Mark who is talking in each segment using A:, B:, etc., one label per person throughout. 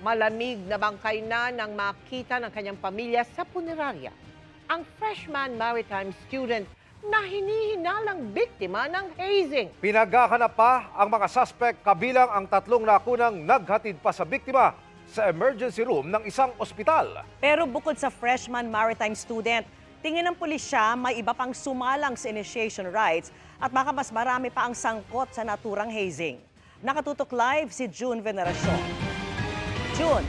A: Malamig na bangkay na nang makita ng kanyang pamilya sa punerarya ang freshman maritime student na hinihinalang biktima ng hazing.
B: Pinaghahanap pa ang mga suspect kabilang ang 3 nakunang naghatid pa sa biktima sa emergency room ng isang ospital.
C: Pero bukod sa freshman maritime student, tingin ng pulisya may iba pang sumalang sa initiation rites at baka mas marami pa ang sangkot sa naturang hazing. Nakatutok live si June Veneracion. June.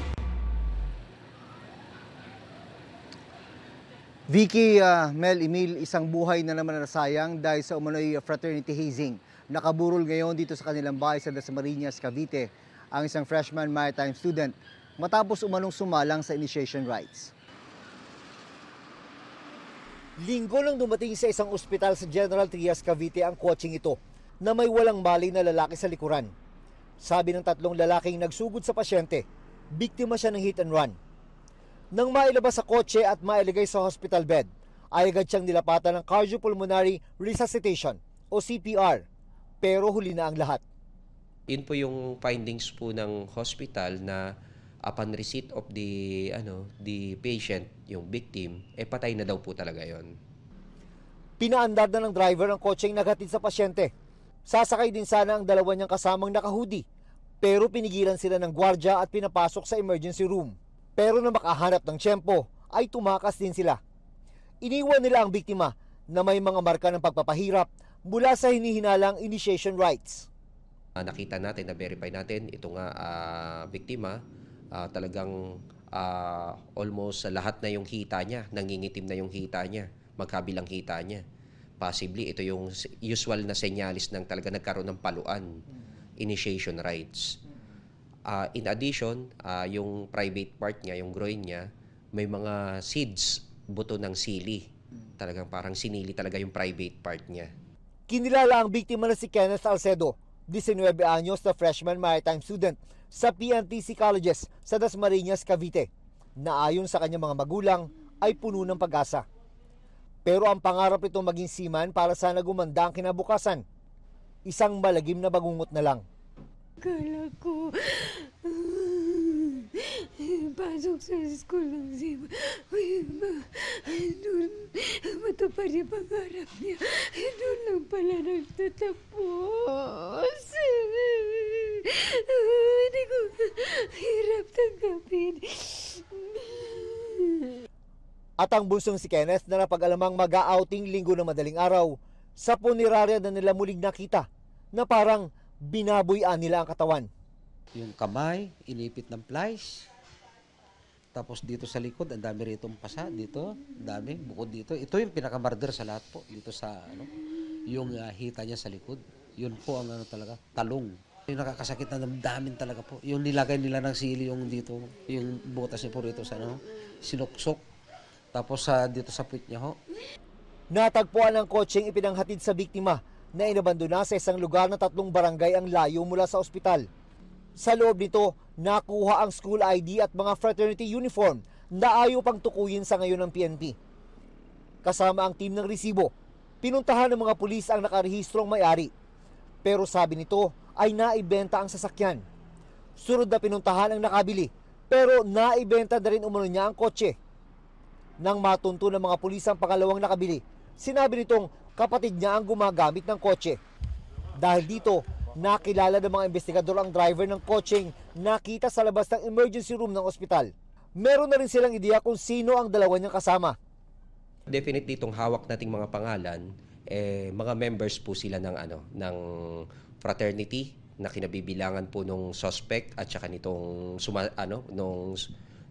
D: Vicky, Mel, Emil, isang buhay na naman nasayang dahil sa umano'y fraternity hazing. Nakaburol ngayon dito sa kanilang bahay sa Dasmariñas, Cavite, ang isang freshman maritime student matapos umanong sumalang sa initiation rites. Linggo nang dumating sa isang ospital sa General Trias, Cavite ang kotseng ito na may walang malay na lalaki sa likuran. Sabi ng 3 lalaking nagsugod sa pasyente, biktima siya ng hit and run. Nang mailabas sa kotse at mailagay sa hospital bed, ay agad siyang nilapatan ng cardiopulmonary resuscitation o CPR, pero huli na ang lahat.
E: Yun po yung findings po ng hospital na upon receipt of the patient, yung victim, patay na daw po talaga yon.
D: Pinaandar na ng driver ang kotseng naghatid sa pasyente. Sasakay din sana ang 2 niyang kasamang naka-hoodie, pero pinigilan sila ng gwardya at pinapasok sa emergency room. Pero na makahanap ng tiyempo, ay tumakas din sila. Iniwan nila ang biktima na may mga marka ng pagpapahirap mula sa hinihinalang initiation rites.
E: Nakita natin, na-verify natin, ito nga biktima, talagang almost lahat na yung hita niya, nangingitim na yung hita niya, magkabilang hita niya. Possibly, ito yung usual na senyalis ng talaga nagkaroon ng paluan, initiation rites. In addition, yung private part niya, yung groin niya, may mga seeds, buto ng sili. Talagang parang sinili talaga yung private part niya.
D: Kinilala ang biktima na si Kenneth Alcedo, 19 anyos na freshman maritime student sa PNTC Colleges sa Dasmariñas, Cavite, na ayon sa kanyang mga magulang ay puno ng pag-asa. Pero ang pangarap ito maging seaman para sana gumanda ang kinabukasan. Isang malagim na bagungot na lang.
F: Akala ko, pasok sa school ng Zima. Doon, matupad yung pangarap niya. Doon lang pala nagtatapos. Hindi ko hirap tanggapin.
D: At ang bunsong si Kenneth na napag-alamang mag-outing linggo na madaling araw, sa punerarya na nila muling nakita na parang binabuyan nila ang katawan.
G: Yung kamay, inipit ng plies. Tapos dito sa likod, ang dami ritong pasa. Dito, dami. Bukod dito. Ito yung pinakamarder sa lahat po. Dito sa, yung hita niya sa likod. Yun po ang talaga, talong. Yung nakakasakit na damdamin talaga po. Yung nilagay nila ng sili yung dito, yung butas niya po rito sa, sinuksok. Tapos dito sa puwit niya ho.
D: Natagpuan ang kotseng ipinanghatid sa biktima na inabandona sa isang lugar na 3 barangay ang layo mula sa ospital. Sa loob nito, nakuha ang school ID at mga fraternity uniform na ayaw pang tukuyin sa ngayon ng PNP. Kasama ang team ng resibo, pinuntahan ng mga pulis ang nakarehistrong may-ari. Pero sabi nito ay naibenta ang sasakyan. Sunod na pinuntahan ang nakabili, pero naibenta na rin umano niya ang kotse. Nang matunto ng mga pulis ang pangalawang nakabili, sinabi nitong kapatid niya ang gumagamit ng kotse. Dahil dito, nakilala ng mga investigador ang driver ng kotseng nakita sa labas ng emergency room ng ospital. Meron na rin silang ideya kung sino ang 2 niyang kasama.
E: Definitely itong hawak nating mga pangalan, mga members po sila ng fraternity na kinabibilangan po nung suspect at saka nitong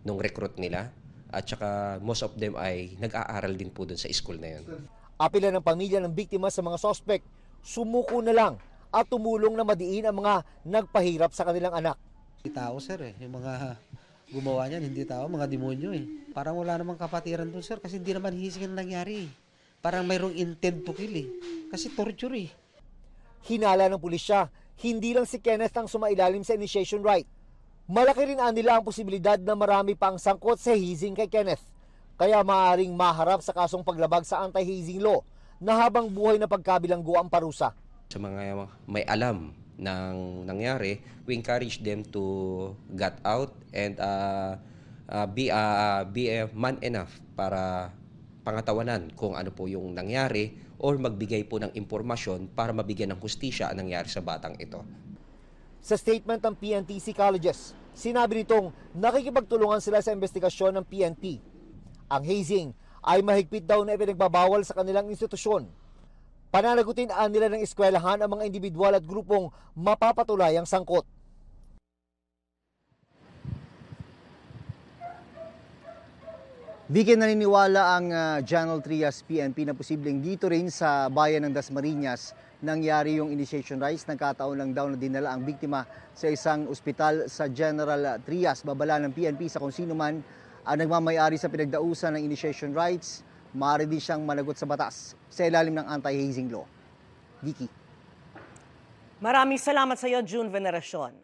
E: nung recruit nila. At saka most of them ay nag-aaral din po dun sa school na yun.
D: Apila ng pamilya ng biktima sa mga suspect, sumuko na lang at tumulong na madiin ang mga nagpahirap sa kanilang anak.
G: Hindi tao, sir, yung mga gumawa niyan, hindi tao, mga demonyo Parang wala namang kapatiran doon, sir, kasi hindi naman hising ang nangyari. Parang mayroong intent to kill kasi torture
D: Hinala ng pulisya, hindi lang si Kenneth ang sumailalim sa initiation rite. Malaki rin nila ang posibilidad na marami pang sangkot sa hazing kay Kenneth. Kaya maaaring maharap sa kasong paglabag sa anti-hazing law na habang buhay na pagkabilanggo ang parusa.
E: Sa mga may alam ng nangyari, we encourage them to get out and be a man enough para pangatawanan kung ano po yung nangyari or magbigay po ng impormasyon para mabigyan ng hustisya ang nangyari sa batang ito.
D: Sa statement ng PNTC Colleges, sinabi nitong nakikipagtulungan sila sa investigasyon ng PNP. Ang hazing ay mahigpit daw na ipinagbabawal sa kanilang institusyon. Pananagutin nila ng eskwelahan ang mga individual at grupong mapapatulayang sangkot. Vicky, naniniwala ang General Trias PNP na posibleng dito rin sa bayan ng Dasmariñas nangyari yung initiation rites. Nagkataon lang daw na dinala ang biktima sa isang ospital sa General Trias. Babala ng PNP sa kung sino man ang nagmamayari sa pinagdausan ng initiation rites, maaari din siyang managot sa batas sa ilalim ng anti-hazing law. Vicky.
C: Maraming salamat sa iyo, June Veneracion.